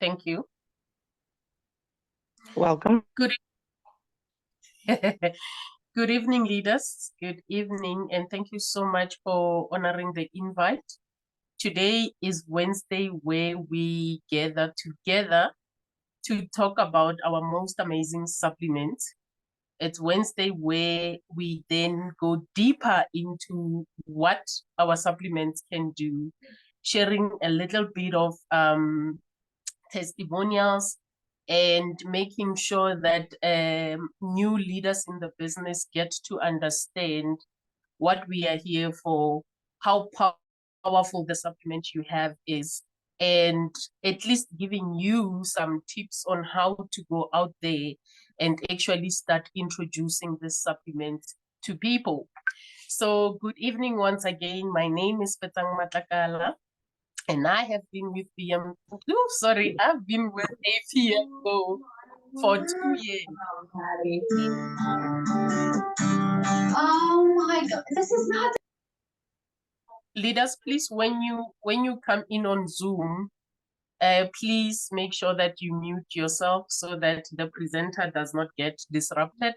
Thank you. Welcome. Good Good evening, leaders. Good evening, and thank you so much for honoring the invite. Today is Wednesday, where we gather together to talk about our most amazing supplements. It's Wednesday where we then go deeper into what our supplements can do, sharing a little bit of testimonials and making sure that new leaders in the business get to understand what we are here for, how powerful the supplement you have is, and at least giving you some tips on how to go out there and actually start introducing this supplement to people. So good evening once again. My name is Fetsang Matlakala, and I have been with I've been with APL for 2 years. Oh my God, this is not. Leaders, please, when you come in on Zoom, please make sure that you mute yourself so that the presenter does not get disrupted.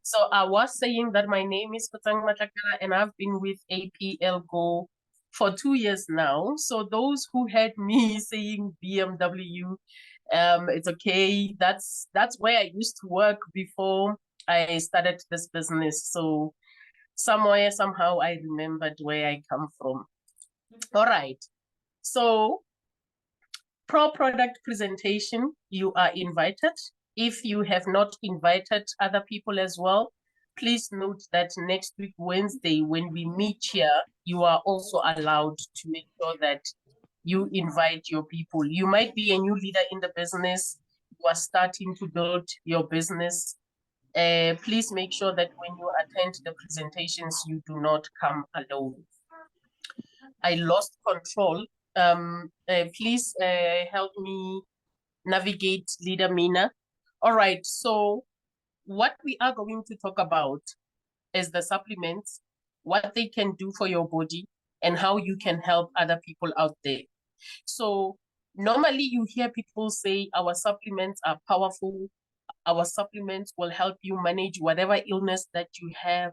So I was saying that my name is Fetsang Matlakala, and I've been with APL Go for 2 years now. So those who heard me saying BMW, it's okay. That's where I used to work before I started this business. So somewhere, somehow, I remembered where I come from. All right. So product presentation, you are invited. If you have not invited other people as well, please note that next week, Wednesday, when we meet here, you are also allowed to make sure that you invite your people. You might be a new leader in the business. You are starting to build your business. Please make sure that when you attend the presentations, you do not come alone. I lost control. Please help me navigate, Leader Mina. All right, so what we are going to talk about is the supplements, what they can do for your body, and how you can help other people out there. So normally you hear people say our supplements are powerful, our supplements will help you manage whatever illness that you have,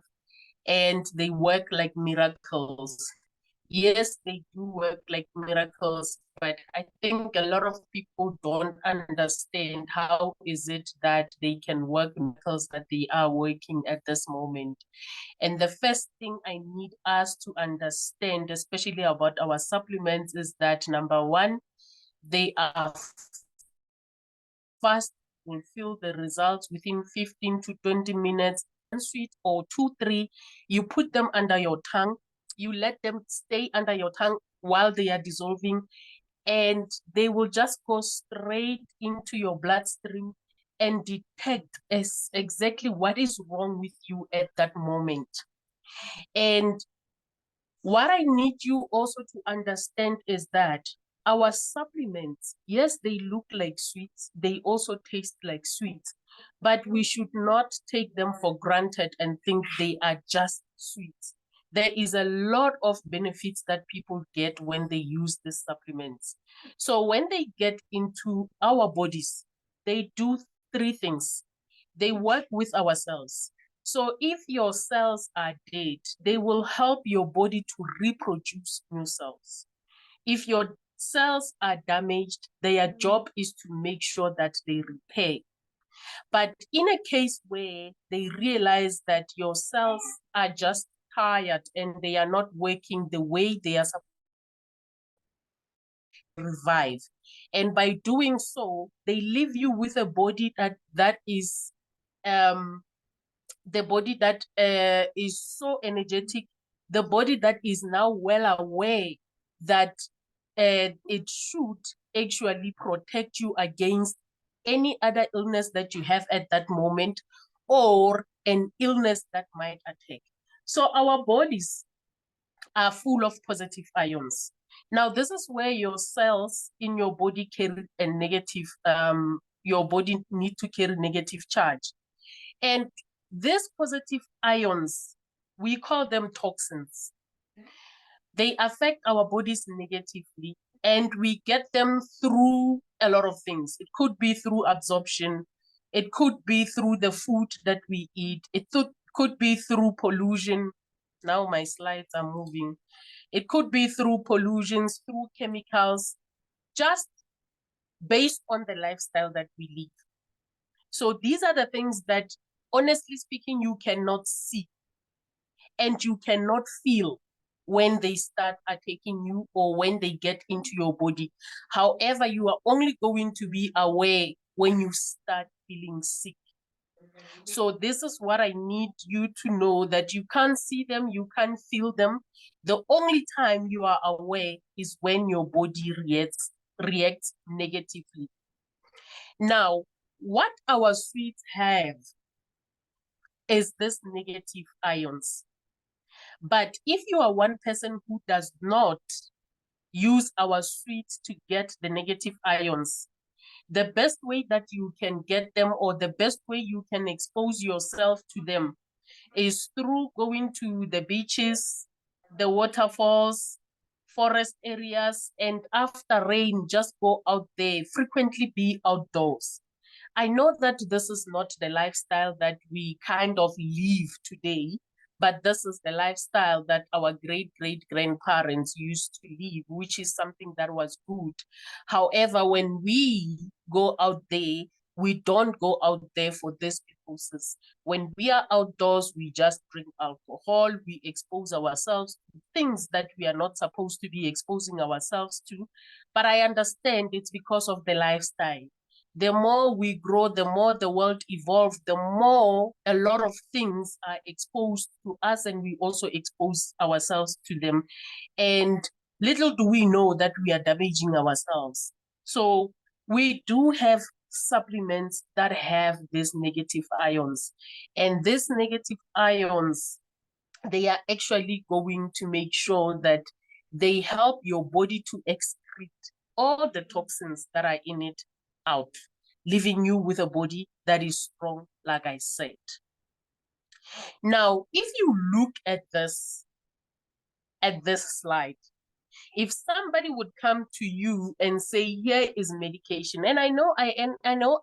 and they work like miracles. Yes, they do work like miracles, but I think a lot of people don't understand how is it that they can work miracles that they are working at this moment. And the first thing I need us to understand, especially about our supplements, is that number one, they are fast, will feel the results within 15 to 20 minutes. 1 sweet or 2, 3, you put them under your tongue, you let them stay under your tongue while they are dissolving, and they will just go straight into your bloodstream and detect exactly what is wrong with you at that moment. And what I need you also to understand is that our supplements, yes, they look like sweets, they also taste like sweets, but we should not take them for granted and think they are just sweets. There is a lot of benefits that people get when they use these supplements. So when they get into our bodies, they do 3 things. They work with our cells. So if your cells are dead, they will help your body to reproduce new cells. If your cells are damaged, their job is to make sure that they repair. But in a case where they realize that your cells are just tired and they are not working the way they are supposed to, revive. And by doing so, they leave you with a body that is the body that is so energetic, the body that is now well aware that it should actually protect you against any other illness that you have at that moment or an illness that might attack. So our bodies are full of positive ions. Now, this is where your cells in your body carry a negative, your body need to carry negative charge. And these positive ions, we call them toxins. They affect our bodies negatively, and we get them through a lot of things. It could be through absorption. It could be through the food that we eat. It could be through pollution. Now my slides are moving. It could be through pollutions, through chemicals, just based on the lifestyle that we live. So these are the things that, honestly speaking, you cannot see and you cannot feel when they start attacking you or when they get into your body. However, you are only going to be aware when you start feeling sick. So this is what I need you to know, that you can't see them, you can't feel them. The only time you are aware is when your body reacts negatively. Now, what our sweets have is this negative ions. But if you are one person who does not use our sweets to get the negative ions, the best way that you can get them, or the best way you can expose yourself to them, is through going to the beaches, the waterfalls, forest areas, and after rain, just go out there, frequently be outdoors. I know that this is not the lifestyle that we kind of live today, but this is the lifestyle that our great-great-grandparents used to live, which is something that was good. However, when we go out there, we don't go out there for this purposes. When we are outdoors, we just drink alcohol, we expose ourselves to things that we are not supposed to be exposing ourselves to. But I understand it's because of the lifestyle. The more we grow, the more the world evolves, the more a lot of things are exposed to us, and we also expose ourselves to them. And little do we know that we are damaging ourselves. So we do have supplements that have these negative ions. And these negative ions, they are actually going to make sure that they help your body to excrete all the toxins that are in it out, leaving you with a body that is strong, like I said. Now, if you look at this slide, if somebody would come to you and say, here is medication, and I know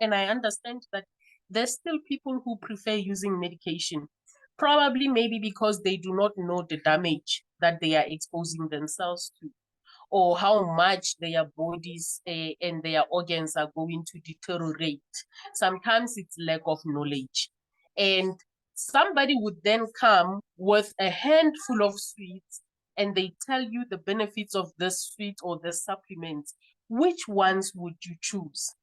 and I understand that there's still people who prefer using medication, probably maybe because they do not know the damage that they are exposing themselves to, or how much their bodies and their organs are going to deteriorate. Sometimes it's lack of knowledge. And somebody would then come with a handful of sweets and they tell you the benefits of this sweet or this supplement. Which ones would you choose?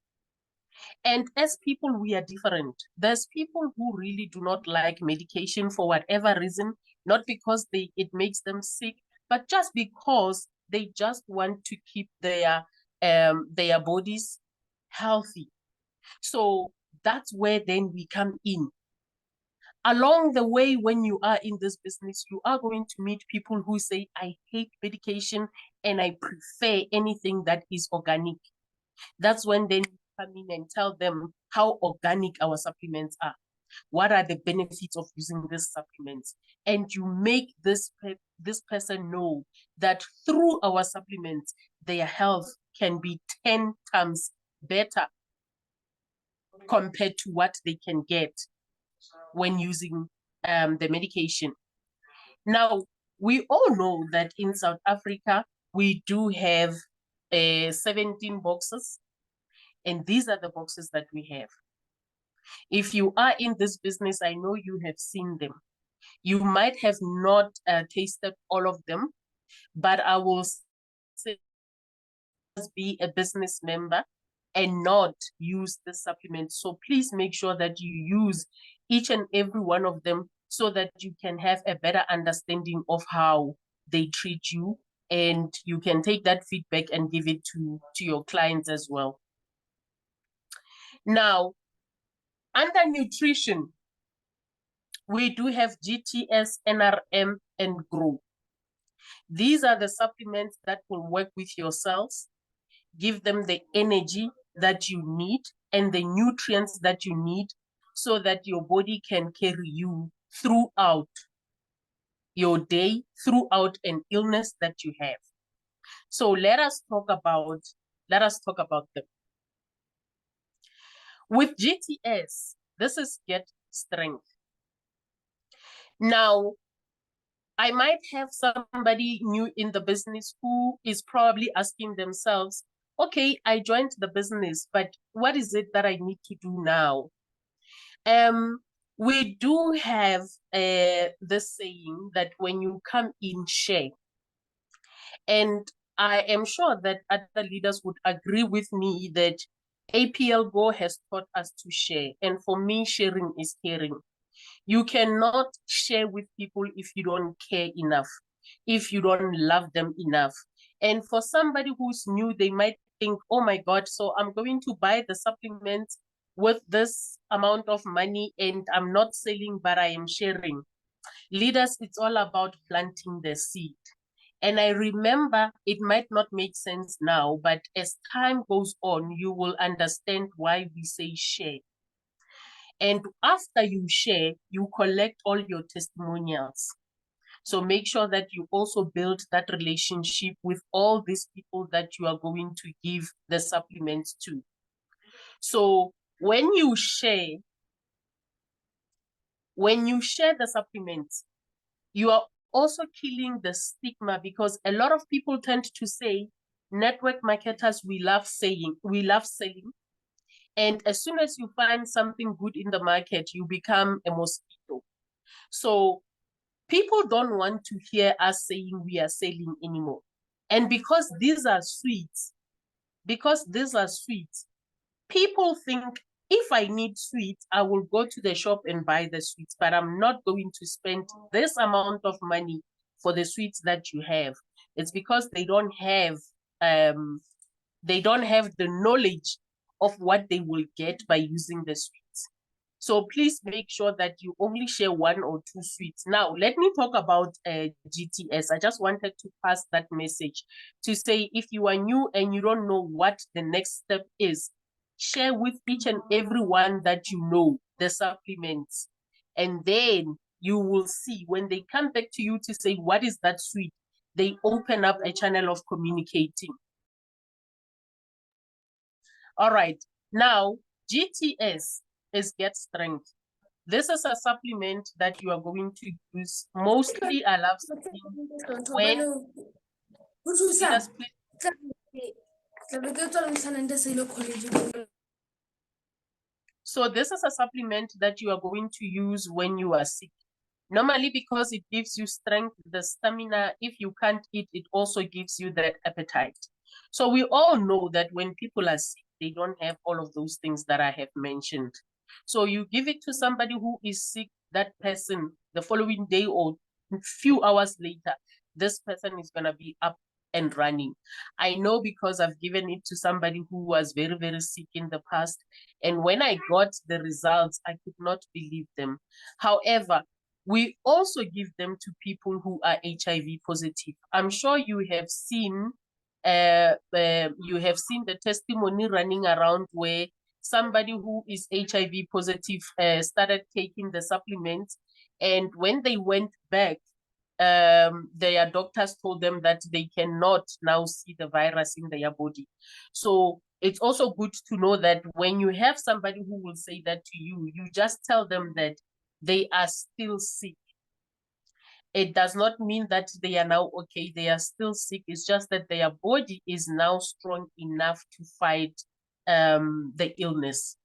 And as people, we are different. There's people who really do not like medication for whatever reason, not because it makes them sick, but just because they just want to keep their bodies healthy. So that's where then we come in. Along the way, when you are in this business, you are going to meet people who say, I hate medication and I prefer anything that is organic. That's when then you come in and tell them how organic our supplements are. What are the benefits of using these supplements? And you make this person know that through our supplements, their health can be 10 times better compared to what they can get when using the medication. Now, we all know that in South Africa, we do have 17 boxes, and these are the boxes that we have. If you are in this business, I know you have seen them. You might have not tasted all of them, but I will say, be a business member and not use the supplements. So please make sure that you use each and every one of them so that you can have a better understanding of how they treat you, and you can take that feedback and give it to your clients as well. Now, under nutrition, we do have GTS, NRM, and GROW. These are the supplements that will work with your cells, give them the energy that you need and the nutrients that you need so that your body can carry you throughout your day, throughout an illness that you have. So let us talk about them. With GTS, this is get strength. Now, I might have somebody new in the business who is probably asking themselves, okay, I joined the business, but what is it that I need to do now? We do have this saying that when you come in, share. And I am sure that other leaders would agree with me that APL Go has taught us to share. And for me, sharing is caring. You cannot share with people if you don't care enough, if you don't love them enough. And for somebody who's new, they might think, oh my God, so I'm going to buy the supplements with this amount of money and I'm not selling, but I am sharing. Leaders, it's all about planting the seed. And I remember it might not make sense now, but as time goes on, you will understand why we say share. And after you share, you collect all your testimonials. So make sure that you also build that relationship with all these people that you are going to give the supplements to. So when you share the supplements, you are also killing the stigma, because a lot of people tend to say, network marketers, we love selling. And as soon as you find something good in the market, you become a mosquito. So people don't want to hear us saying we are selling anymore. And because these are sweets, people think if I need sweets, I will go to the shop and buy the sweets, but I'm not going to spend this amount of money for the sweets that you have. It's because they don't have the knowledge of what they will get by using the sweets. So please make sure that you only share 1 or 2 sweets. Now, let me talk about GTS. I just wanted to pass that message to say, if you are new and you don't know what the next step is, share with each and everyone that you know the supplements. And then you will see when they come back to you to say, what is that sweet? They open up a channel of communicating. All right. Now, GTS is Get Strength. This is a supplement that you are going to use. Mostly, I love when so this is a supplement that you are going to use when you are sick. Normally, because it gives you strength, the stamina. If you can't eat, it also gives you that appetite. So we all know that when people are sick, they don't have all of those things that I have mentioned. So you give it to somebody who is sick, that person, the following day or a few hours later, this person is going to be up and running. I know because I've given it to somebody who was very, very sick in the past. And when I got the results, I could not believe them. However, we also give them to people who are HIV positive. I'm sure you have seen the testimony running around where somebody who is HIV positive started taking the supplements, and when they went back, their doctors told them that they cannot now see the virus in their body. So it's also good to know that when you have somebody who will say that to you, you just tell them that they are still sick. It does not mean that they are now okay. They are still sick. It's just that their body is now strong enough to fight the illness.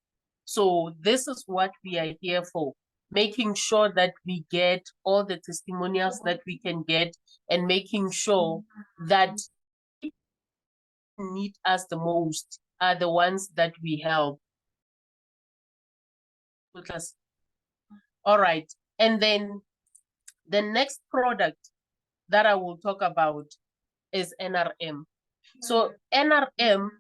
So this is what we are here for, making sure that we get all the testimonials that we can get, and making sure that need us the most are the ones that we help. All right. And then the next product that I will talk about is NRM. So NRM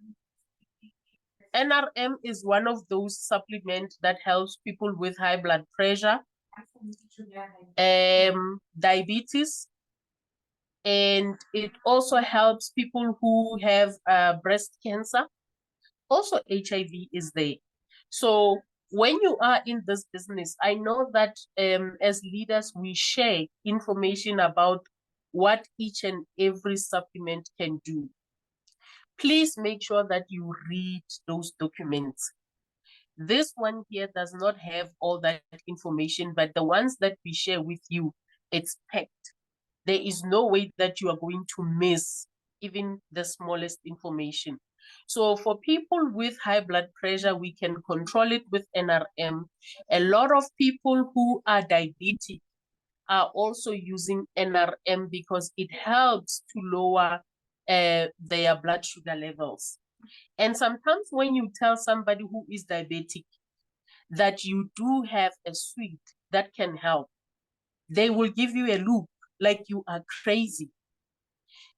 is one of those supplements that helps people with high blood pressure, diabetes, and it also helps people who have breast cancer. Also, HIV is there. So when you are in this business, I know that as leaders, we share information about what each and every supplement can do. Please make sure that you read those documents. This one here does not have all that information, but the ones that we share with you, it's packed. There is no way that you are going to miss even the smallest information. So for people with high blood pressure, we can control it with NRM. A lot of people who are diabetic are also using NRM because it helps to lower their blood sugar levels. And sometimes when you tell somebody who is diabetic that you do have a sweet that can help, they will give you a look like you are crazy.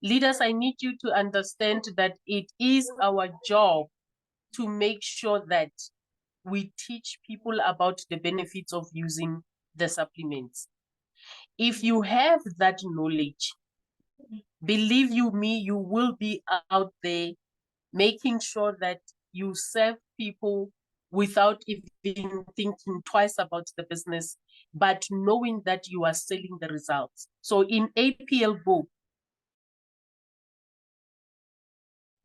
Leaders, I need you to understand that it is our job to make sure that we teach people about the benefits of using the supplements. If you have that knowledge, believe you me, you will be out there making sure that you serve people without even thinking twice about the business, but knowing that you are selling the results. So in APL Go,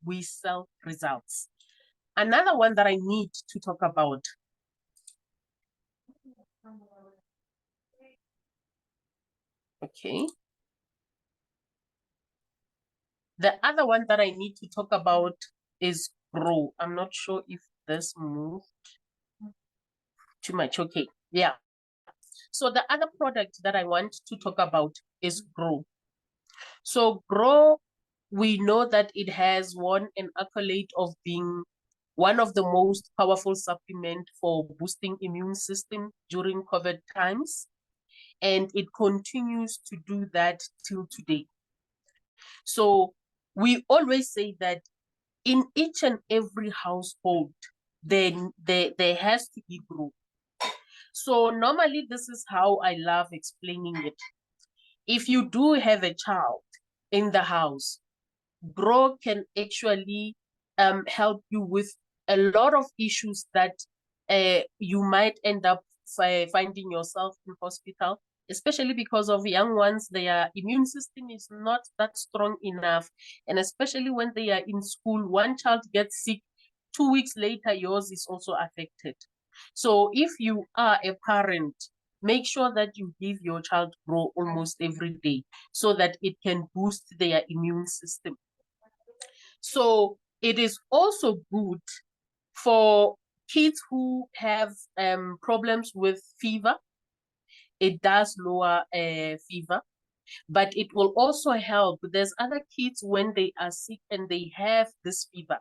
we sell results. Another one that I need to talk about. Okay. The other one that I need to talk about is Grow. I'm not sure if this moved too much. Okay. Yeah. So the other product that I want to talk about is Grow. So Grow, we know that it has won an accolade of being one of the most powerful supplement for boosting immune system during COVID times. And it continues to do that till today. So we always say that in each and every household, there has to be Grow. So normally this is how I love explaining it. If you do have a child in the house, Grow can actually help you with a lot of issues that you might end up finding yourself in hospital, especially because of young ones, their immune system is not that strong enough. And especially when they are in school, one child gets sick, 2 weeks later, yours is also affected. So if you are a parent, make sure that you give your child Grow almost every day so that it can boost their immune system. So it is also good for kids who have problems with fever. It does lower fever, but it will also help. There's other kids when they are sick and they have this fever,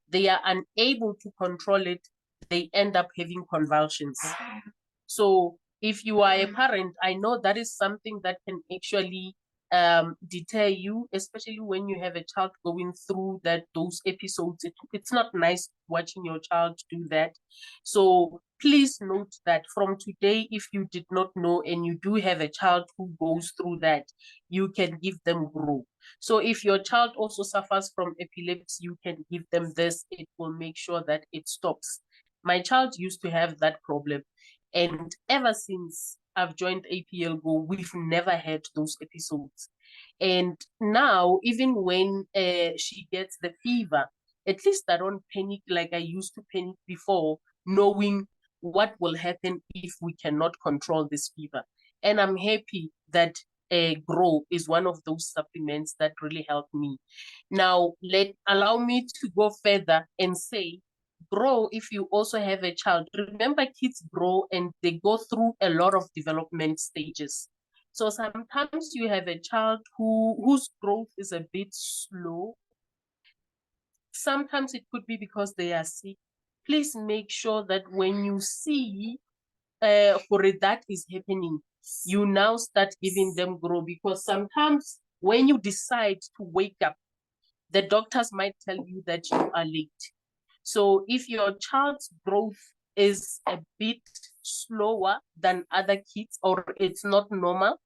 they are unable to control it. They end up having convulsions. So if you are a parent, I know that is something that can actually deter you, especially when you have a child going through those episodes. It's not nice watching your child do that. So please note that from today, if you did not know and you do have a child who goes through that, you can give them Grow. So if your child also suffers from epilepsy, you can give them this. It will make sure that it stops. My child used to have that problem. And ever since I've joined APL Go, we've never had those episodes. And now, even when she gets the fever, at least I don't panic like I used to panic before, knowing what will happen if we cannot control this fever. And I'm happy that Grow is one of those supplements that really help me. Now, allow me to go further and say, Grow if you also have a child. Remember, kids grow and they go through a lot of development stages. So sometimes you have a child whose growth is a bit slow. Sometimes it could be because they are sick. Please make sure that when you see for that is happening, you now start giving them Grow, because sometimes when you decide to wake up, the doctors might tell you that you are late. So if your child's growth is a bit slower than other kids, or it's not normal,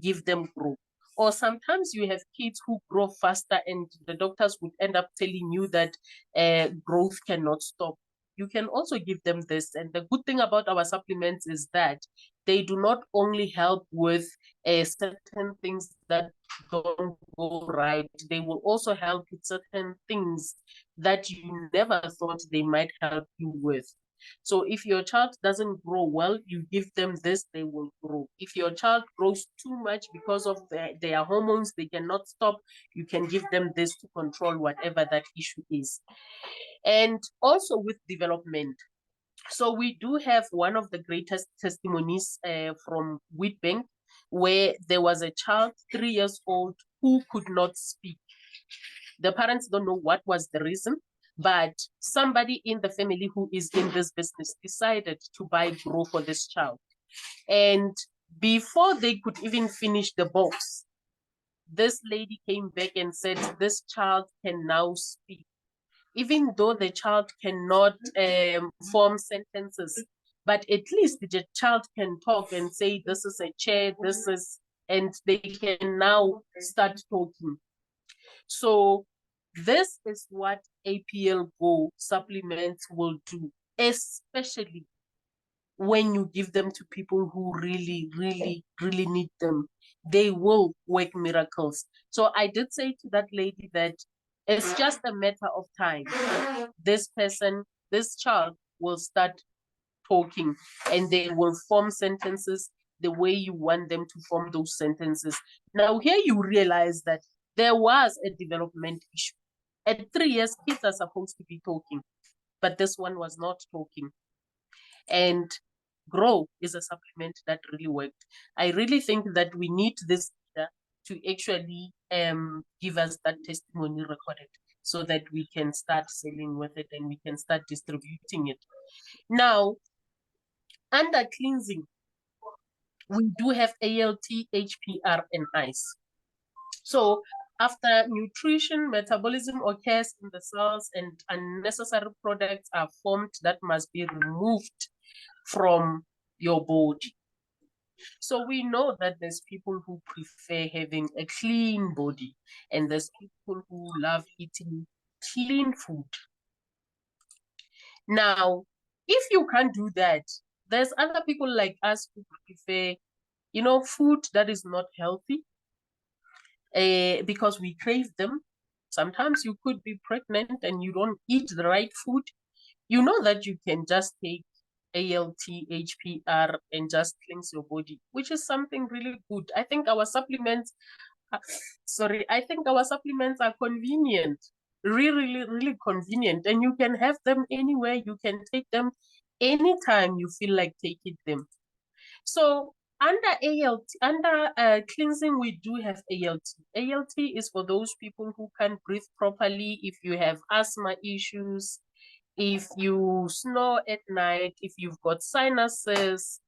give them Grow. Or sometimes you have kids who grow faster and the doctors would end up telling you that growth cannot stop. You can also give them this. And the good thing about our supplements is that they do not only help with certain things that don't go right, they will also help with certain things that you never thought they might help you with. So if your child doesn't grow well, you give them this, they will grow. If your child grows too much because of their hormones, they cannot stop, you can give them this to control whatever that issue is. And also with development. So we do have one of the greatest testimonies from Wheatbank, where there was a child 3 years old who could not speak. The parents don't know what was the reason, but somebody in the family who is in this business decided to buy grow for this child. And before they could even finish the box, this lady came back and said, this child can now speak. Even though the child cannot form sentences, but at least the child can talk and say, this is a chair, this is, and they can now start talking. So this is what APL Go supplements will do, especially when you give them to people who really, really, really need them. They will work miracles. So I did say to that lady that it's just a matter of time. This person, this child will start talking and they will form sentences the way you want them to form those sentences. Now here you realize that there was a development issue. At 3 years, kids are supposed to be talking, but this one was not talking. And Grow is a supplement that really worked. I really think that we need this data to actually give us that testimony recorded so that we can start selling with it and we can start distributing it. Now, under cleansing, we do have ALT, HPR, and ice. So after nutrition, metabolism occurs in the cells and unnecessary products are formed that must be removed from your body. So we know that there's people who prefer having a clean body and there's people who love eating clean food. Now, if you can't do that, there's other people like us who prefer, food that is not healthy because we crave them. Sometimes you could be pregnant and you don't eat the right food. You know that you can just take ALT, HPR, and just cleanse your body, which is something really good. I think our supplements, I think our supplements are convenient, really, really convenient. And you can have them anywhere. You can take them anytime you feel like taking them. So under cleansing, we do have ALT. ALT is for those people who can't breathe properly, if you have asthma issues, if you snore at night, if you've got sinuses,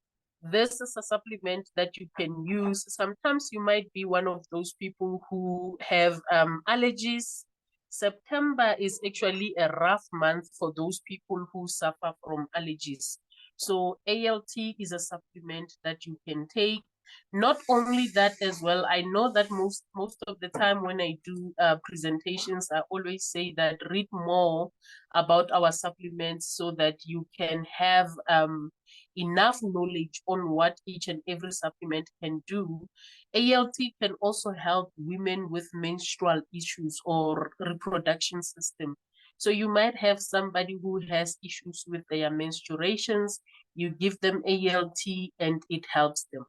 this is a supplement that you can use. Sometimes you might be one of those people who have allergies. September is actually a rough month for those people who suffer from allergies. So ALT is a supplement that you can take. Not only that as well, I know that most of the time when I do presentations, I always say that read more about our supplements so that you can have enough knowledge on what each and every supplement can do. ALT can also help women with menstrual issues or reproduction system. So you might have somebody who has issues with their menstruations, you give them ALT and it helps them.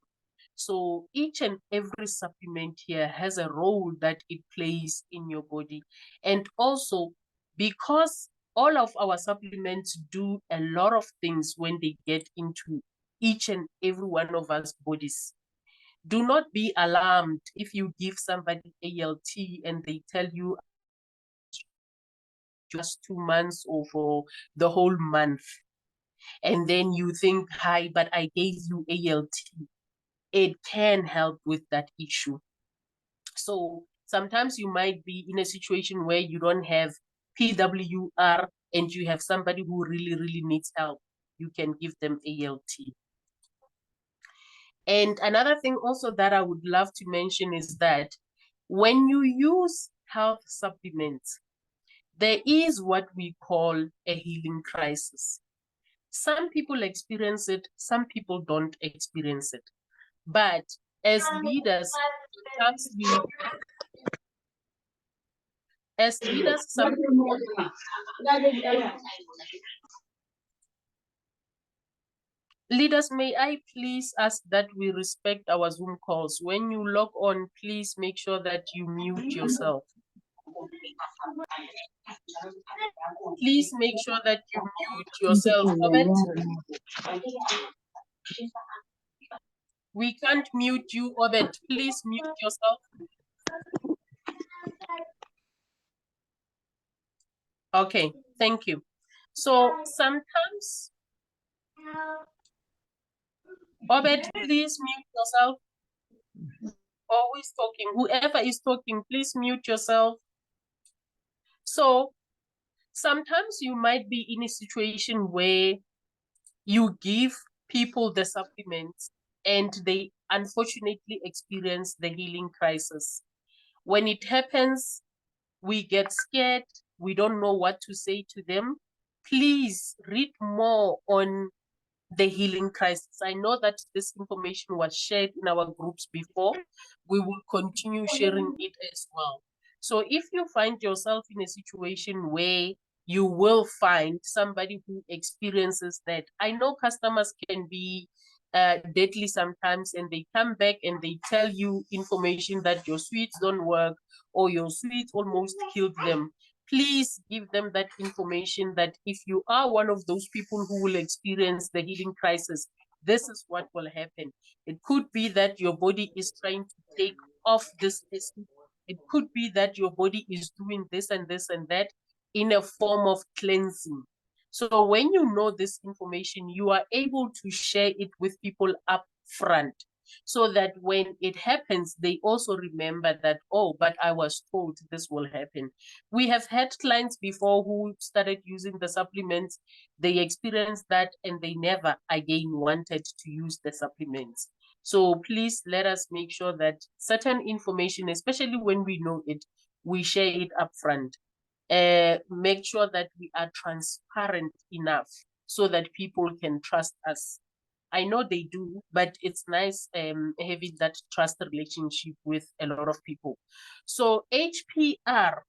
So each and every supplement here has a role that it plays in your body. And also, because all of our supplements do a lot of things when they get into each and every one of us bodies. Do not be alarmed if you give somebody ALT and they tell you just 2 months or for the whole month. And then you think, hi, but I gave you ALT. It can help with that issue. So sometimes you might be in a situation where you don't have PWR and you have somebody who really, really needs help. You can give them ALT. And another thing also that I would love to mention is that when you use health supplements, there is what we call a healing crisis. Some people experience it, some people don't experience it. But as leaders, sometimes Leaders, may I please ask that we respect our Zoom calls. When you log on, please make sure that you mute yourself. Please make sure that you mute yourself. We can't mute you, Obed. Please mute yourself. Okay, thank you. So sometimes, Obed, please mute yourself. Always talking. Whoever is talking, please mute yourself. So sometimes you might be in a situation where you give people the supplements and they unfortunately experience the healing crisis. When it happens, we get scared. We don't know what to say to them. Please read more on the healing crisis. I know that this information was shared in our groups before. We will continue sharing it as well. So if you find yourself in a situation where you will find somebody who experiences that, I know customers can be deadly sometimes, and they come back and they tell you information that your sweets don't work or your sweets almost killed them. Please give them that information that if you are one of those people who will experience the healing crisis, this is what will happen. It could be that your body is trying to take off this acid. It could be that your body is doing this and this and that in a form of cleansing. So when you know this information, you are able to share it with people up front, so that when it happens, they also remember that, oh, but I was told this will happen. We have had clients before who started using the supplements. They experienced that and they never again wanted to use the supplements. So please let us make sure that certain information, especially when we know it, we share it up front. Make sure that we are transparent enough so that people can trust us. I know they do, but it's nice having that trust relationship with a lot of people. So HPR,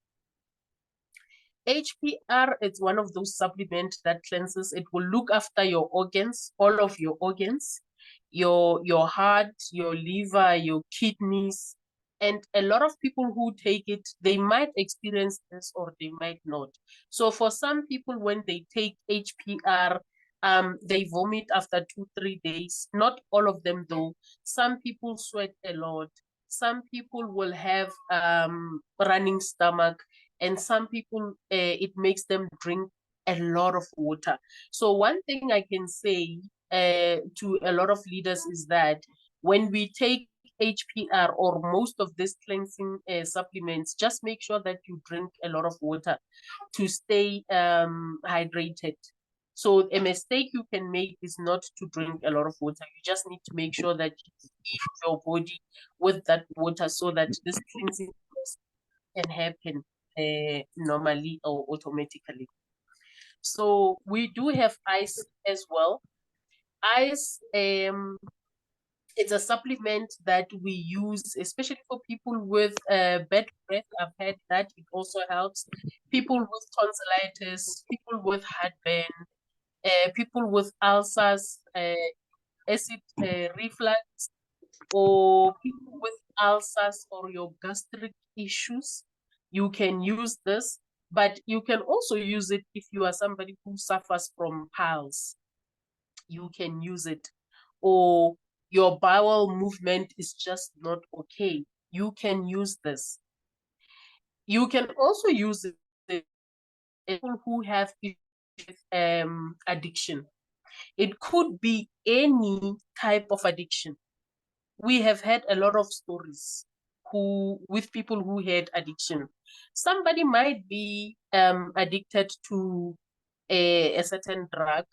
it's one of those supplements that cleanses. It will look after your organs, all of your organs, your heart, your liver, your kidneys. And a lot of people who take it, they might experience this or they might not. So for some people, when they take HPR, they vomit after 2-3 days. Not all of them though. Some people sweat a lot. Some people will have running stomach, and some people, it makes them drink a lot of water. So one thing I can say to a lot of leaders is that when we take HPR or most of these cleansing supplements, just make sure that you drink a lot of water to stay hydrated. So a mistake you can make is not to drink a lot of water. You just need to make sure that you feed your body with that water so that this cleansing can happen normally or automatically. So we do have ice as well. Ice, it's a supplement that we use, especially for people with bad breath. I've heard that it also helps people with tonsillitis, people with heartburn, people with ulcers, acid reflux, or people with ulcers or your gastric issues. You can use this, but you can also use it if you are somebody who suffers from piles. You can use it. Or your bowel movement is just not okay. You can use this. You can also use it people who have addiction. It could be any type of addiction. We have had a lot of stories with people who had addiction. Somebody might be addicted to a certain drug.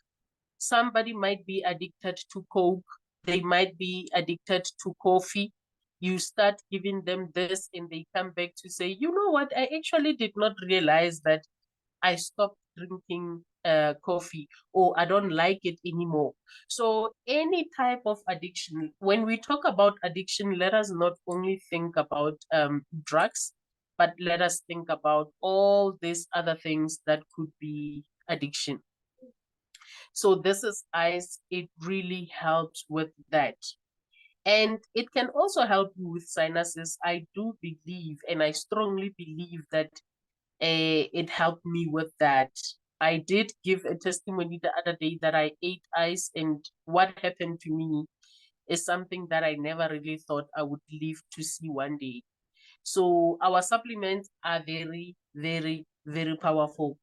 Somebody might be addicted to coke. They might be addicted to coffee. You start giving them this and they come back to say, you know what, I actually did not realize that I stopped drinking coffee, or I don't like it anymore. So any type of addiction, when we talk about addiction, let us not only think about drugs, but let us think about all these other things that could be addiction. So this is ice. It really helps with that. And it can also help you with sinuses. I do believe, and I strongly believe that it helped me with that. I did give a testimony the other day that I ate ice, and what happened to me is something that I never really thought I would live to see one day. So our supplements are very, very, very powerful.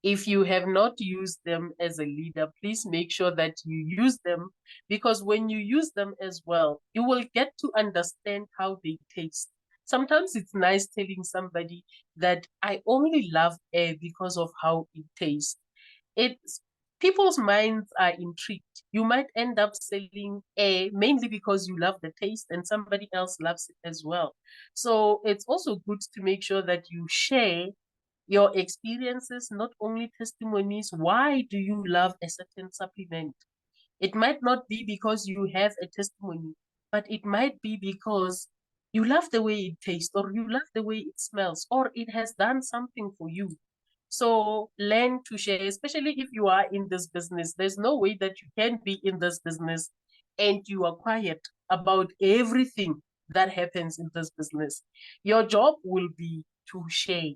If you have not used them as a leader, please make sure that you use them, because when you use them as well, you will get to understand how they taste. Sometimes it's nice telling somebody that I only love air because of how it tastes. It's People's minds are intrigued. You might end up selling air mainly because you love the taste and somebody else loves it as well. So it's also good to make sure that you share your experiences, not only testimonies. Why do you love a certain supplement? It might not be because you have a testimony, but it might be because you love the way it tastes, or you love the way it smells, or it has done something for you. So learn to share, especially if you are in this business. There's no way that you can be in this business and you are quiet about everything that happens in this business. Your job will be to share.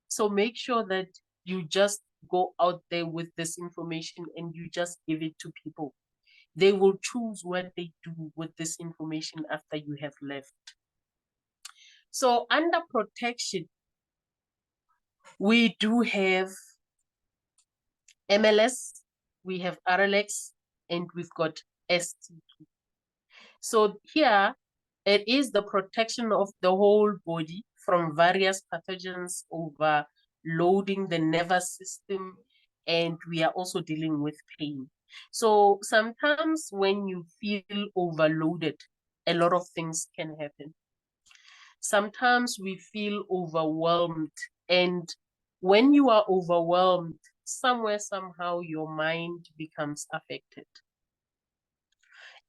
So make sure that you just go out there with this information and you just give it to people. They will choose what they do with this information after you have left. So under protection, we do have MLS, we have RLX, and we've got ST2. So here, it is the protection of the whole body from various pathogens overloading the nervous system, and we are also dealing with pain. So sometimes when you feel overloaded, a lot of things can happen. Sometimes we feel overwhelmed, and when you are overwhelmed, somewhere, somehow, your mind becomes affected.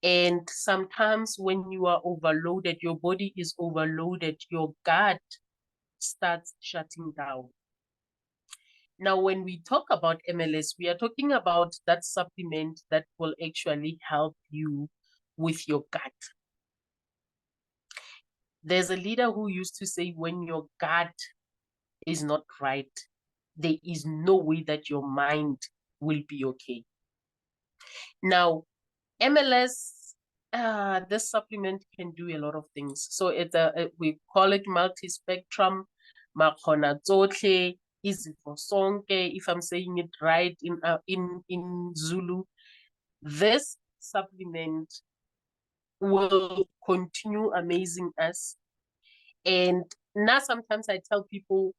And sometimes when you are overloaded, your body is overloaded, your gut starts shutting down. Now, when we talk about MLS, we are talking about that supplement that will actually help you with your gut. There's a leader who used to say, when your gut is not right, there is no way that your mind will be okay. Now, MLS, this supplement can do a lot of things. So we call it multi-spectrum, makgona tsotlhe, izifo sonke, if I'm saying it right in Zulu. This supplement will continue amazing us. And now sometimes I tell people,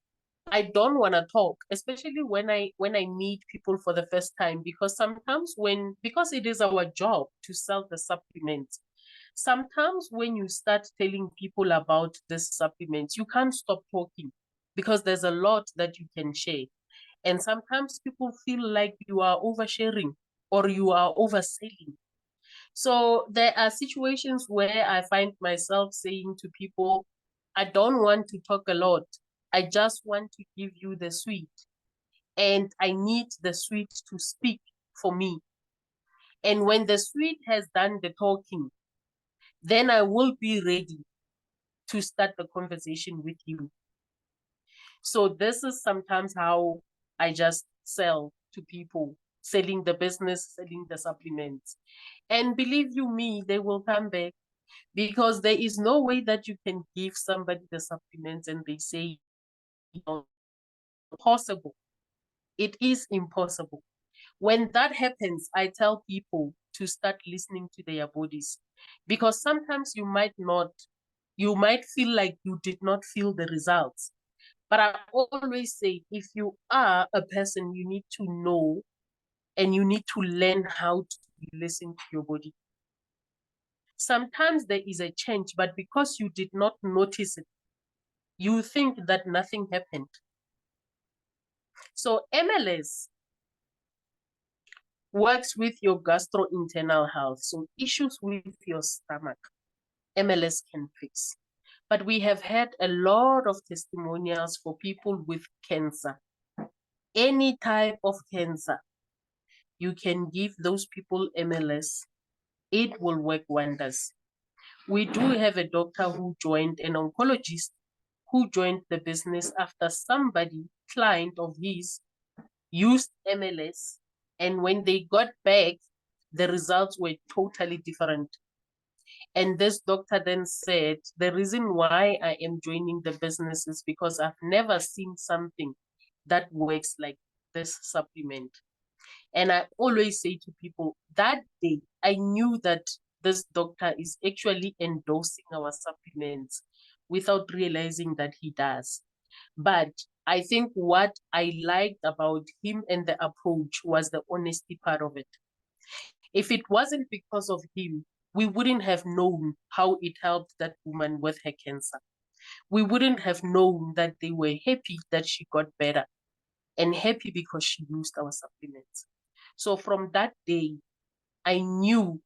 I don't want to talk, especially when I meet people for the first time, because sometimes because it is our job to sell the supplements, sometimes when you start telling people about this supplements, you can't stop talking because there's a lot that you can share. And sometimes people feel like you are oversharing or you are overselling. So there are situations where I find myself saying to people, I don't want to talk a lot. I just want to give you the sweet. And I need the sweet to speak for me. And when the sweet has done the talking, then I will be ready to start the conversation with you. So this is sometimes how I just sell to people, selling the business, selling the supplements. And believe you me, they will come back, because there is no way that you can give somebody the supplements and they say, possible. It is impossible. When that happens, I tell people to start listening to their bodies, because sometimes you might feel like you did not feel the results. But I always say, if you are a person, you need to know and you need to learn how to listen to your body. Sometimes there is a change, but because you did not notice it, you think that nothing happened. So MLS works with your gastrointestinal health. So issues with your stomach, MLS can fix. But we have had a lot of testimonials for people with cancer, any type of cancer. you can give those people MLS. It will work wonders. We do have a doctor who joined, an oncologist who joined the business after somebody, client of his, used MLS. And when they got back, the results were totally different. And this doctor then said, the reason why I am joining the business is because I've never seen something that works like this supplement. And I always say to people, that day, I knew that this doctor is actually endorsing our supplements without realizing that he does. But I think what I liked about him and the approach was the honesty part of it. If it wasn't because of him, we wouldn't have known how it helped that woman with her cancer. We wouldn't have known that they were happy that she got better and happy because she used our supplements. So from that day, I knew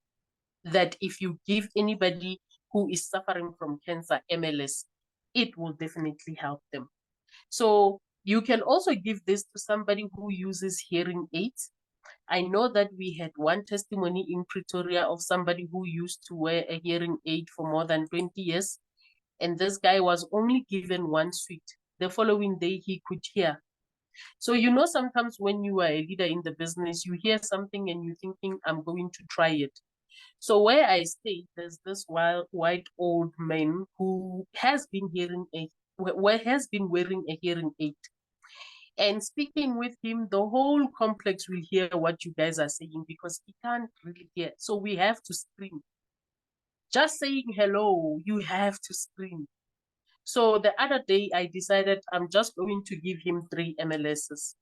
that if you give anybody who is suffering from cancer MLS, it will definitely help them. So you can also give this to somebody who uses hearing aids. I know that we had one testimony in Pretoria of somebody who used to wear a hearing aid for more than 20 years. And this guy was only given one sweet. The following day, he could hear. So, you know, sometimes when you are a leader in the business, you hear something and you're thinking, I'm going to try it. So where I stay, there's this white old man who has been has been wearing a hearing aid. And speaking with him, the whole complex will hear what you guys are saying because he can't really hear. So we have to scream. Just saying hello, you have to scream. So the other day, I decided I'm just going to give him 3 MLSs.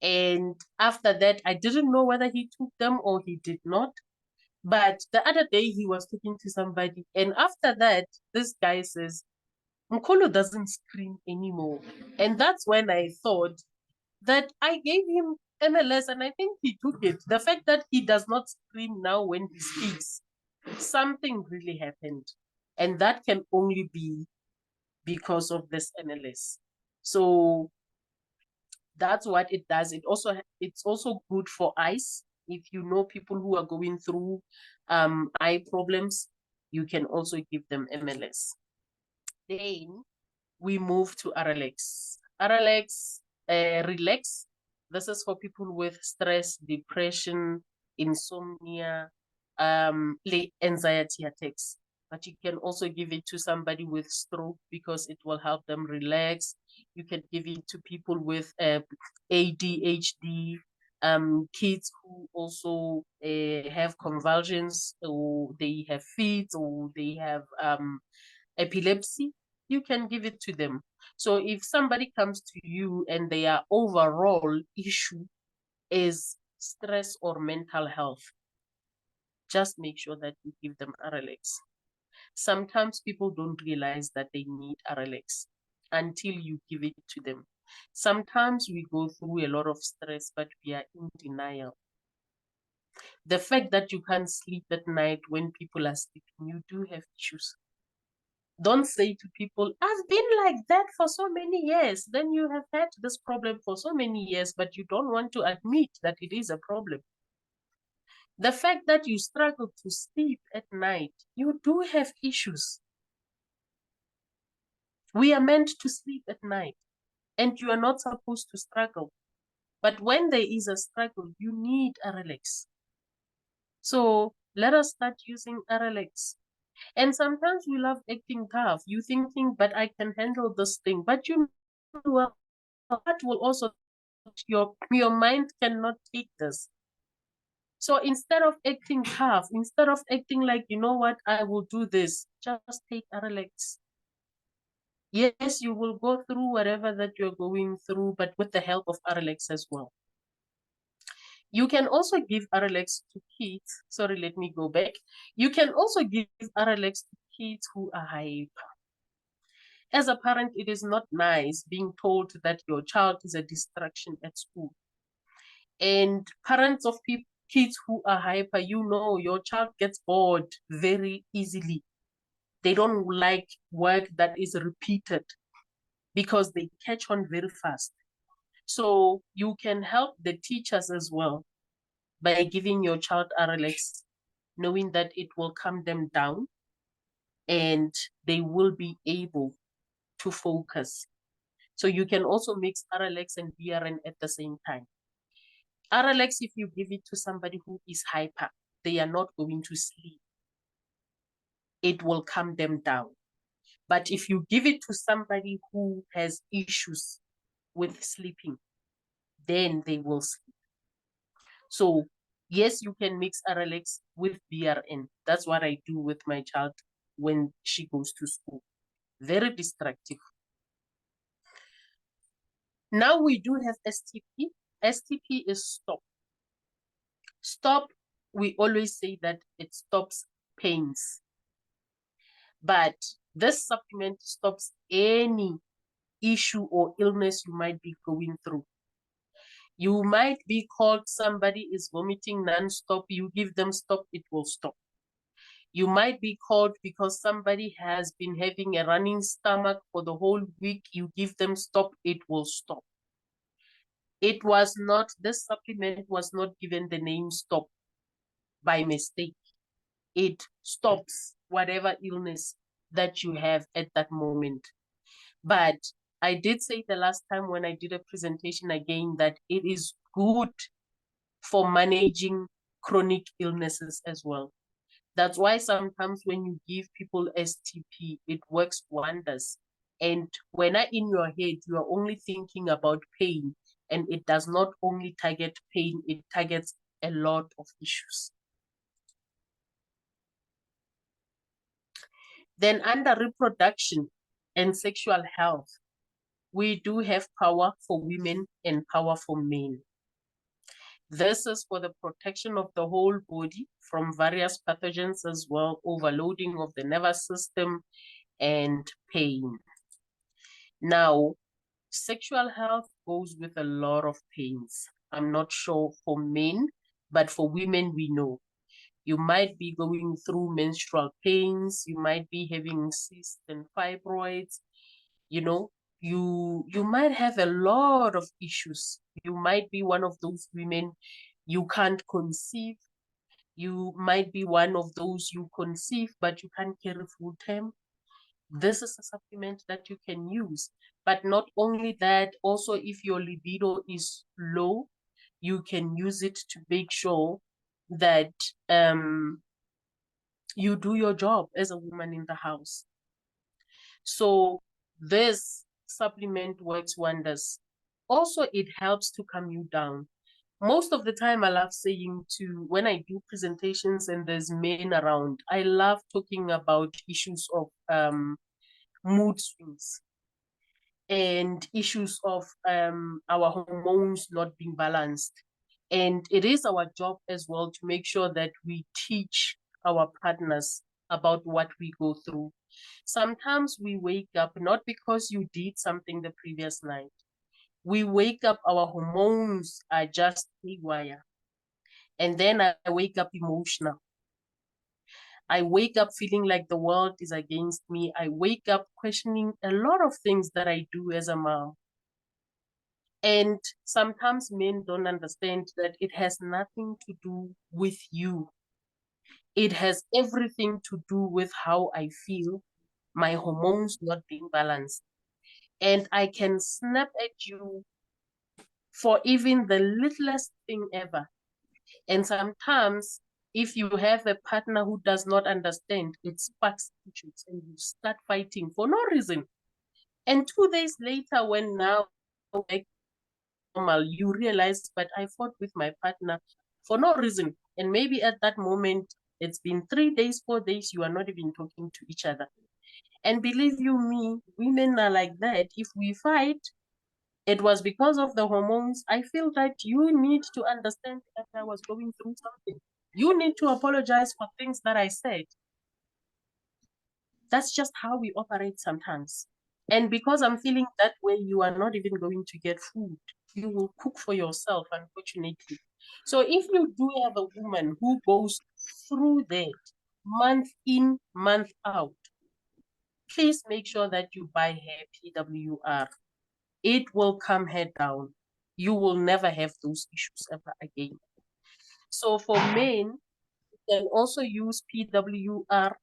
And after that, I didn't know whether he took them or he did not. But the other day, he was talking to somebody. And after that, this guy says, Mkolo doesn't scream anymore. And that's when I thought that I gave him MLS and I think he took it. The fact that he does not scream now when he speaks, something really happened. And that can only be because of this MLS. So that's what it does. It's also good for eyes. If you know people who are going through eye problems, you can also give them MLS. Then we move to RLX. RLX, relax. This is for people with stress, depression, insomnia, anxiety attacks. But you can also give it to somebody with stroke because it will help them relax. You can give it to people with ADHD, kids who also have convulsions, or they have fits, or they have epilepsy. You can give it to them. So if somebody comes to you and their overall issue is stress or mental health, just make sure that you give them RLX. Sometimes people don't realize that they need RLX until you give it to them. Sometimes we go through a lot of stress, but we are in denial. The fact that you can't sleep at night when people are sleeping, you do have issues. Don't say to people, I've been like that for so many years. Then you have had this problem for so many years, but you don't want to admit that it is a problem. The fact that you struggle to sleep at night, you do have issues. We are meant to sleep at night, and you are not supposed to struggle. But when there is a struggle, you need RLX. So let us start using RLX. And sometimes we love acting tough. You thinking, but I can handle this thing. But you know, that will also, your mind cannot take this. So instead of acting tough, instead of acting like, you know what, I will do this, just take RLX. Yes, you will go through whatever that you're going through, but with the help of RLX as well. You can also give RLX to kids. Sorry, let me go back. You can also give RLX to kids who are hyper. As a parent, it is not nice being told that your child is a distraction at school. And parents of kids who are hyper, you know, your child gets bored very easily. They don't like work that is repeated because they catch on very fast. So you can help the teachers as well. by giving your child RLX, knowing that it will calm them down and they will be able to focus. So you can also mix RLX and BRN at the same time. RLX, if you give it to somebody who is hyper, they are not going to sleep. It will calm them down. But if you give it to somebody who has issues with sleeping, then they will sleep. So yes, you can mix RLX with BRN. That's what I do with my child when she goes to school. Very distractive. Now we do have STP. STP is stop. Stop, we always say that it stops pains. But this supplement stops any issue or illness you might be going through. You might be called, somebody is vomiting non-stop, you give them stop, it will stop. You might be called because somebody has been having a running stomach for the whole week, you give them stop, it will stop. It was not, this supplement was not given the name stop by mistake. It stops whatever illness that you have at that moment. But I did say the last time when I did a presentation again that it is good for managing chronic illnesses as well. That's why sometimes when you give people STP, it works wonders. And when in your head, you are only thinking about pain, and it does not only target pain, it targets a lot of issues. Then under reproduction and sexual health, we do have power for women and power for men. This is for the protection of the whole body from various pathogens as well, overloading of the nervous system and pain. Now, sexual health goes with a lot of pains. I'm not sure for men, but for women, we know. You might be going through menstrual pains, you might be having cysts and fibroids, you know, you might have a lot of issues. You might be one of those women, you can't conceive. You might be one of those you conceive, but you can't carry full term. This is a supplement that you can use. But not only that, also if your libido is low, you can use it to make sure that you do your job as a woman in the house. So this supplement works wonders. Also, it helps to calm you down. Most of the time, I love saying to, when I do presentations and there's men around, I love talking about issues of mood swings and issues of our hormones not being balanced. And it is our job as well to make sure that we teach our partners about what we go through. Sometimes we wake up not because you did something the previous night. We wake up, our hormones are just haywire. And then I wake up emotional. I wake up feeling like the world is against me. I wake up questioning a lot of things that I do as a mom. And sometimes men don't understand that it has nothing to do with you. It has everything to do with how I feel, my hormones not being balanced. And I can snap at you for even the littlest thing ever. And sometimes, if you have a partner who does not understand, it sparks issues and you start fighting for no reason. And 2 days later, when now back normal, you realize, but I fought with my partner for no reason. And maybe at that moment, it's been 3 days, 4 days, you are not even talking to each other. And believe you me, women are like that. If we fight, it was because of the hormones. I feel that you need to understand that I was going through something. You need to apologize for things that I said. That's just how we operate sometimes. And because I'm feeling that way, you are not even going to get food. You will cook for yourself, unfortunately. So if you do have a woman who goes through that month in, month out, please make sure that you buy her PWR. It will calm her down. You will never have those issues ever again. So for men, you can also use PWR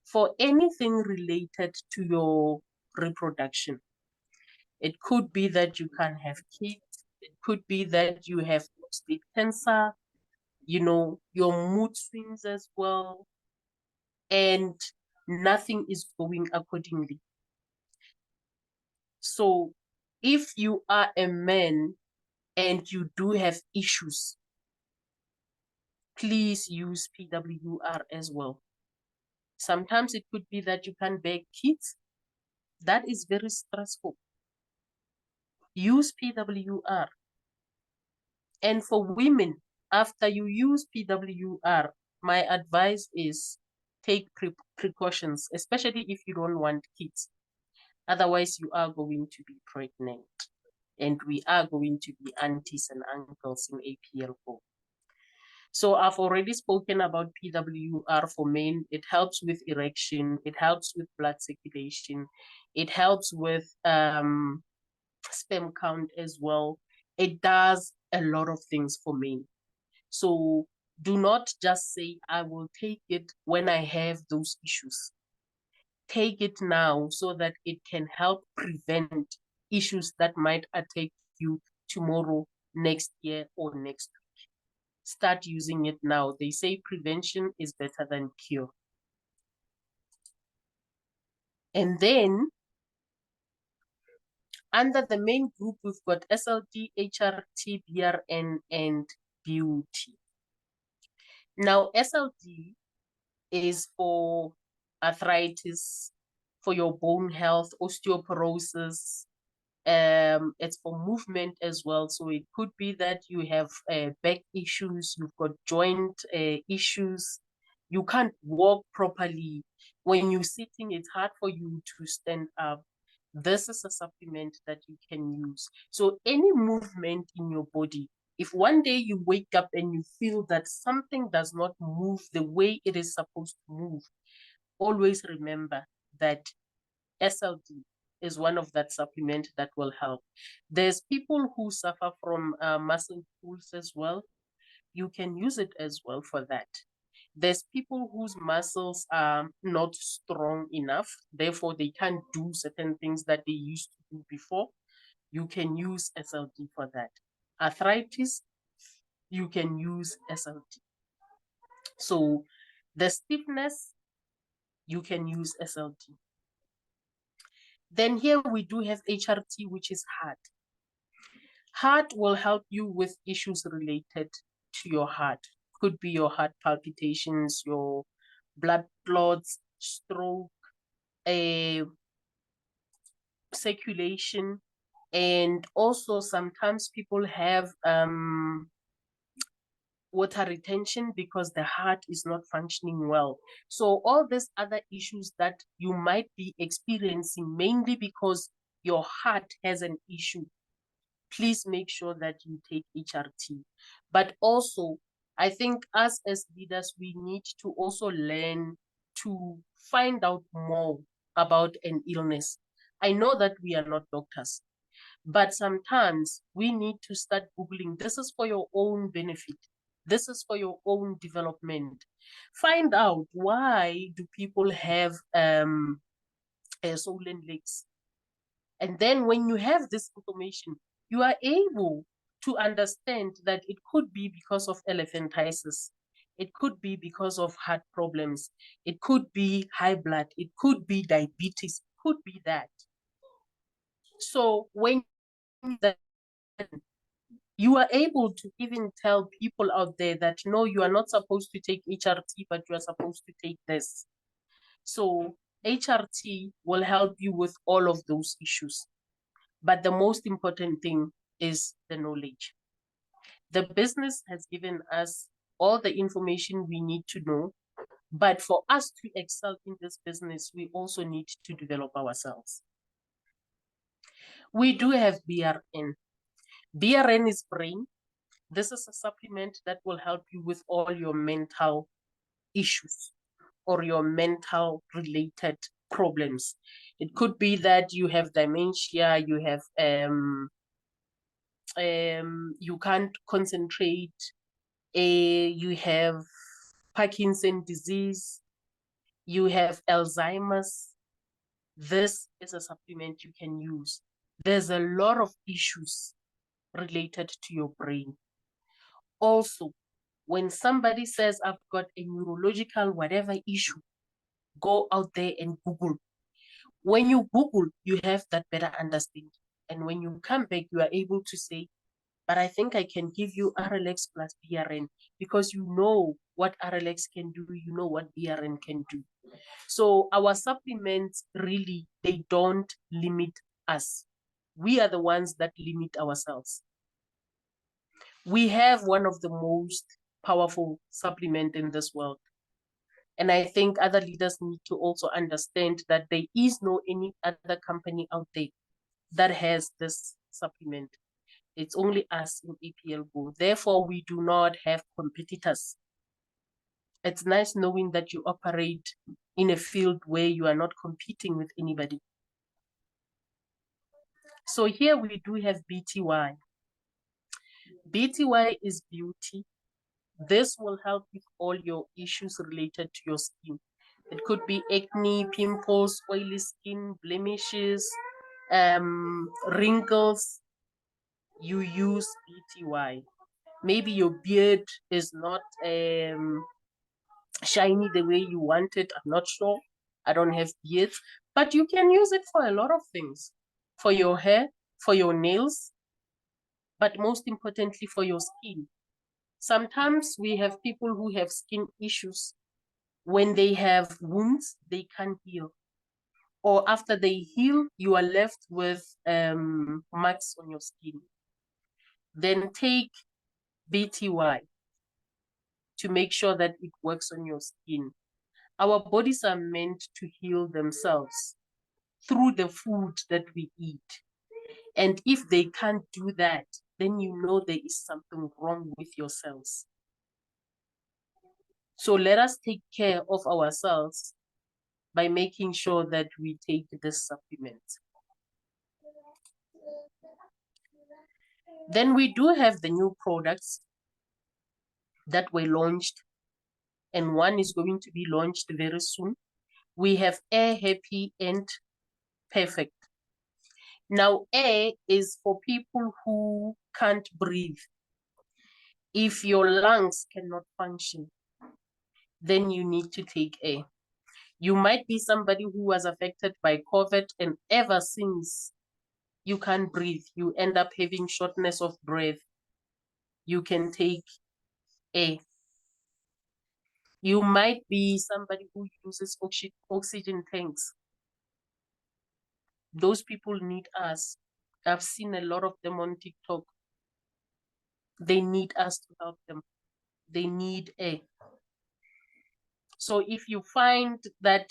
for anything related to your reproduction. It could be that you can't have kids. It could be that you have prostate cancer, your mood swings as well, and nothing is going accordingly. So if you are a man and you do have issues, please use PWR as well. Sometimes it could be that you can't bear kids. That is very stressful. Use PWR. And for women, after you use PWR, my advice is take precautions, especially if you don't want kids. Otherwise, you are going to be pregnant. And we are going to be aunties and uncles in APL4. So I've already spoken about PWR for men. It helps with erection. It helps with blood circulation. It helps with sperm count as well. It does a lot of things for men. So do not just say, I will take it when I have those issues. Take it now so that it can help prevent issues that might attack you tomorrow, next year, or next week. Start using it now. They say prevention is better than cure. And then under the main group, we've got SLD, HRT, BRN, and BUT. Now, SLD is for arthritis, for your bone health, osteoporosis. It's for movement as well. So it could be that you have back issues, you've got joint issues, you can't walk properly. When you're sitting, it's hard for you to stand up. This is a supplement that you can use. So any movement in your body, if one day you wake up and you feel that something does not move the way it is supposed to move, always remember that SLD is one of that supplement that will help. There's people who suffer from muscle pulls as well. You can use it as well for that. There's people whose muscles are not strong enough, therefore they can't do certain things that they used to do before. You can use SLD for that. Arthritis, you can use SLD. So the stiffness, you can use SLD. Then here we do have HRT, which is heart. Heart will help you with issues related to your heart. Could be your heart palpitations, your blood clots, stroke, circulation, and also sometimes people have water retention because the heart is not functioning well. So all these other issues that you might be experiencing mainly because your heart has an issue, please make sure that you take HRT. But also, I think us as leaders, we need to also learn to find out more about an illness. I know that we are not doctors, but sometimes we need to start Googling. This is for your own benefit. This is for your own development. Find out, why do people have swollen legs? And then when you have this information, you are able to understand that it could be because of elephantiasis. It could be because of heart problems. It could be high blood. It could be diabetes. It could be that. So when you are able to even tell people out there that, no, you are not supposed to take HRT, but you are supposed to take this. So HRT will help you with all of those issues. But the most important thing is the knowledge. The business has given us all the information we need to know. But for us to excel in this business, we also need to develop ourselves. We do have BRN. BRN is brain. This is a supplement that will help you with all your mental issues or your mental related problems. It could be that you have dementia, you have you can't concentrate, You have Parkinson's disease, you have Alzheimer's. This is a supplement you can use. There's a lot of issues related to your brain. Also, when somebody says, I've got a neurological whatever issue, go out there and Google. When you Google, you have that better understanding. And when you come back, you are able to say, but I think I can give you RLX plus BRN, because you know what RLX can do, you know what BRN can do. So our supplements really, they don't limit us. We are the ones that limit ourselves. We have one of the most powerful supplement in this world. And I think other leaders need to also understand that there is no any other company out there that has this supplement. It's only us in APL Go. Therefore, we do not have competitors. It's nice knowing that you operate in a field where you are not competing with anybody. So here we do have BTY. BTY is beauty. This will help with all your issues related to your skin. It could be acne, pimples, oily skin, blemishes, wrinkles. You use BTY. Maybe your beard is not shiny the way you want it. I'm not sure. I don't have beards, but you can use it for a lot of things. For your hair, for your nails, but most importantly for your skin. Sometimes we have people who have skin issues. When they have wounds, they can't heal. Or after they heal, you are left with marks on your skin. Then take BTY to make sure that it works on your skin. Our bodies are meant to heal themselves through the food that we eat. And if they can't do that, then you know there is something wrong with your cells. So let us take care of ourselves by making sure that we take this supplement. Then we do have the new products that were launched, and one is going to be launched very soon. We have Air Happy and Perfect. Now, air is for people who can't breathe. If your lungs cannot function, then you need to take air. You might be somebody who was affected by COVID, and ever since you can't breathe, you end up having shortness of breath. You can take air. You might be somebody who uses oxygen tanks. Those people need us. I've seen a lot of them on TikTok. They need us to help them. They need air. So if you find that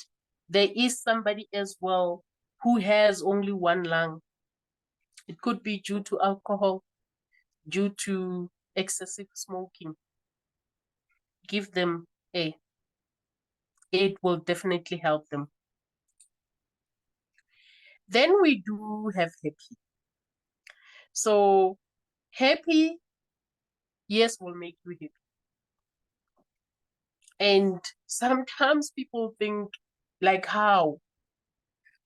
there is somebody as well who has only one lung, it could be due to alcohol, due to excessive smoking, give them air. It will definitely help them. Then we do have happy. So happy, yes, will make you happy. And sometimes people think, like, how?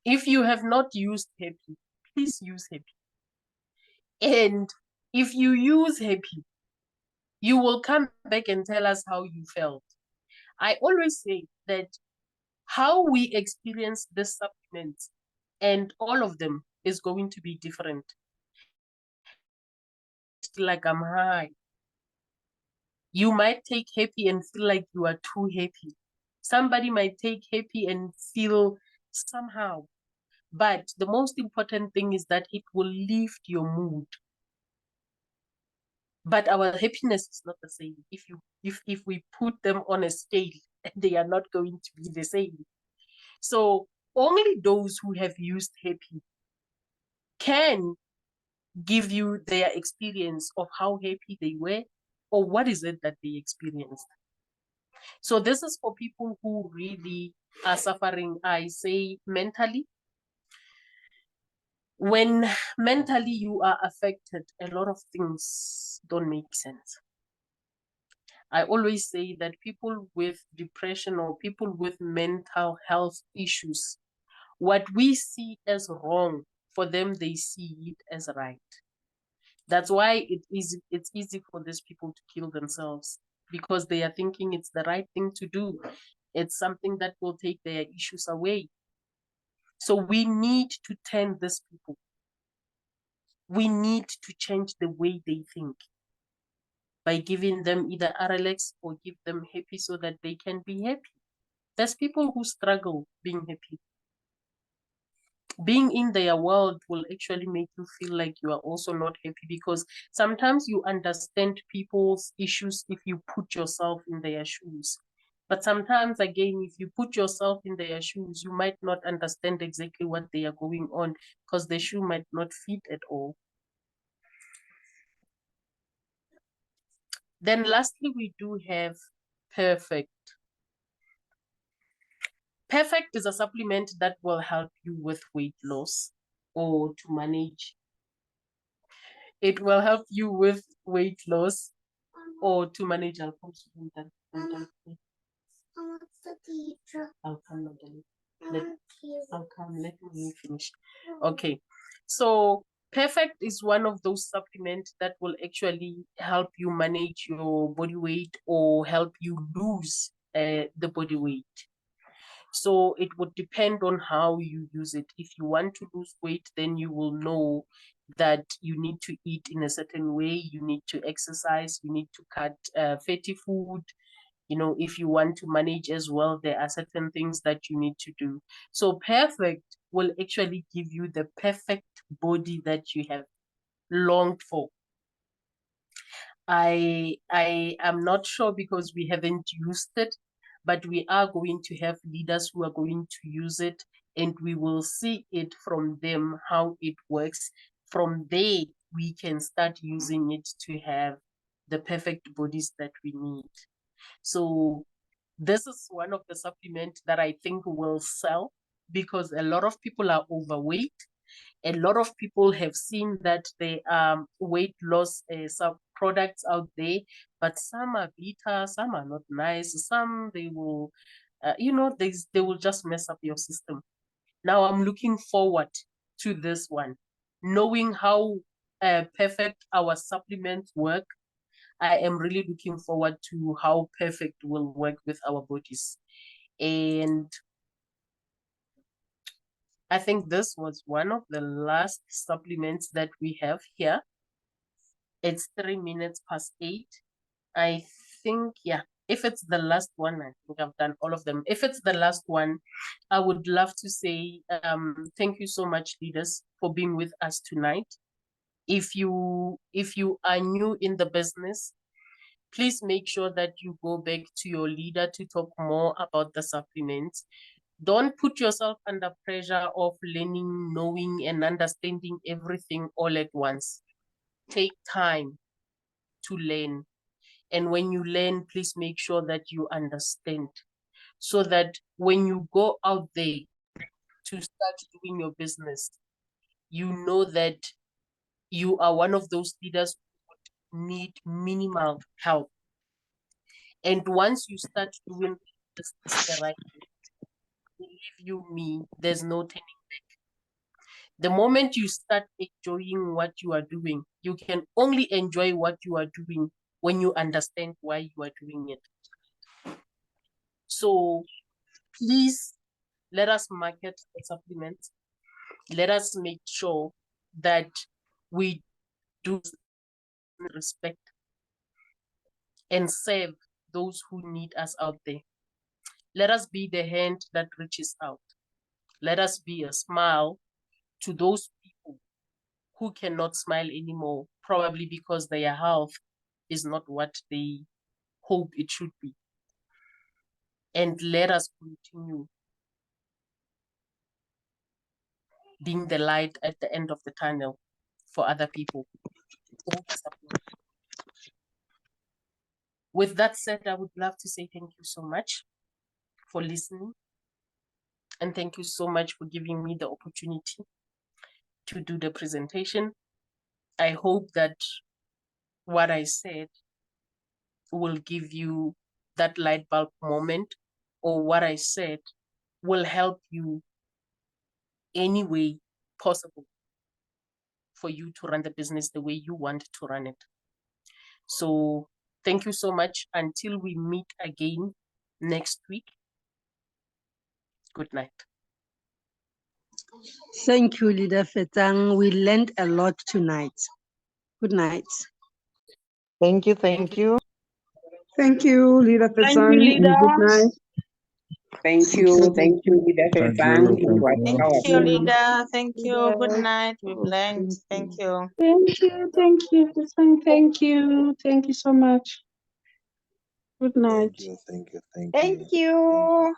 If you have not used happy, please use happy. And if you use happy, you will come back and tell us how you felt. I always say that how we experience this supplement and all of them is going to be different. Somebody might feel like I'm high. You might take happy and feel like you are too happy. Somebody might take happy and feel somehow. But the most important thing is that it will lift your mood. But our happiness is not the same. If we put them on a scale, they are not going to be the same. So only those who have used happy can give you their experience of how happy they were or what is it that they experienced. So this is for people who really are suffering, I say, mentally. When mentally you are affected, a lot of things don't make sense. I always say that people with depression or people with mental health issues, what we see as wrong, for them, they see it as right. That's why it's easy for these people to kill themselves, because they are thinking it's the right thing to do. It's something that will take their issues away. So we need to turn these people. We need to change the way they think by giving them either RLX or give them happy so that they can be happy. There's people who struggle being happy. Being in their world will actually make you feel like you are also not happy, because sometimes you understand people's issues if you put yourself in their shoes. But sometimes, again, if you put yourself in their shoes, you might not understand exactly what they are going on, because the shoe might not fit at all. Then lastly, we do have Perfect. Perfect is a supplement that will help you with weight loss or to manage. It will help you with weight loss or to manage alcohol. I'll come, Natalie. I'll come. Let me finish. Okay. So Perfect is one of those supplements that will actually help you manage your body weight or help you lose the body weight. So it would depend on how you use it. If you want to lose weight, then you will know that you need to eat in a certain way, you need to exercise, you need to cut fatty food. You know, if you want to manage as well, there are certain things that you need to do. So Perfect will actually give you the perfect body that you have longed for. I am not sure because we haven't used it, but we are going to have leaders who are going to use it, and we will see it from them how it works. From there, we can start using it to have the perfect bodies that we need. So this is one of the supplements that I think will sell, because a lot of people are overweight. A lot of people have seen that there are weight loss some products out there, but some are bitter, some are not nice, some they will, they will just mess up your system. Now I'm looking forward to this one, knowing how perfect our supplements work. I am really looking forward to how Perfect will work with our bodies. And I think this was one of the last supplements that we have here. It's 3 minutes past 8. I think, yeah, if it's the last one, I think I've done all of them. If it's the last one, I would love to say thank you so much, leaders, for being with us tonight. If you are new in the business, please make sure that you go back to your leader to talk more about the supplements. Don't put yourself under pressure of learning, knowing, and understanding everything all at once. Take time to learn. And when you learn, please make sure that you understand, so that when you go out there to start doing your business, you know that you are one of those leaders who need minimal help. And once you start doing this the right way, believe you me, there's no turning back. The moment you start enjoying what you are doing, you can only enjoy what you are doing when you understand why you are doing it. So please let us market the supplements. Let us make sure that we do respect and serve those who need us out there. Let us be the hand that reaches out. Let us be a smile to those people who cannot smile anymore, probably because their health is not what they hope it should be. And let us continue being the light at the end of the tunnel for other people. With that said, I would love to say thank you so much for listening. And thank you so much for giving me the opportunity to do the presentation. I hope that what I said will give you that light bulb moment, or what I said will help you any way possible for you to run the business the way you want to run it. So thank you so much. Until we meet again next week. Good night. Thank you, Leader Fetsang. We learned a lot tonight. Good night. Thank you, thank you. Thank you, Leader Fetsang. Good night. Thank you, Leader Fetsang. It was Thank powerful. you, leader. Thank you. Good night. We learned. Thank you. Thank you, Fetsang. Thank you. Thank you so much. Good night. Thank you.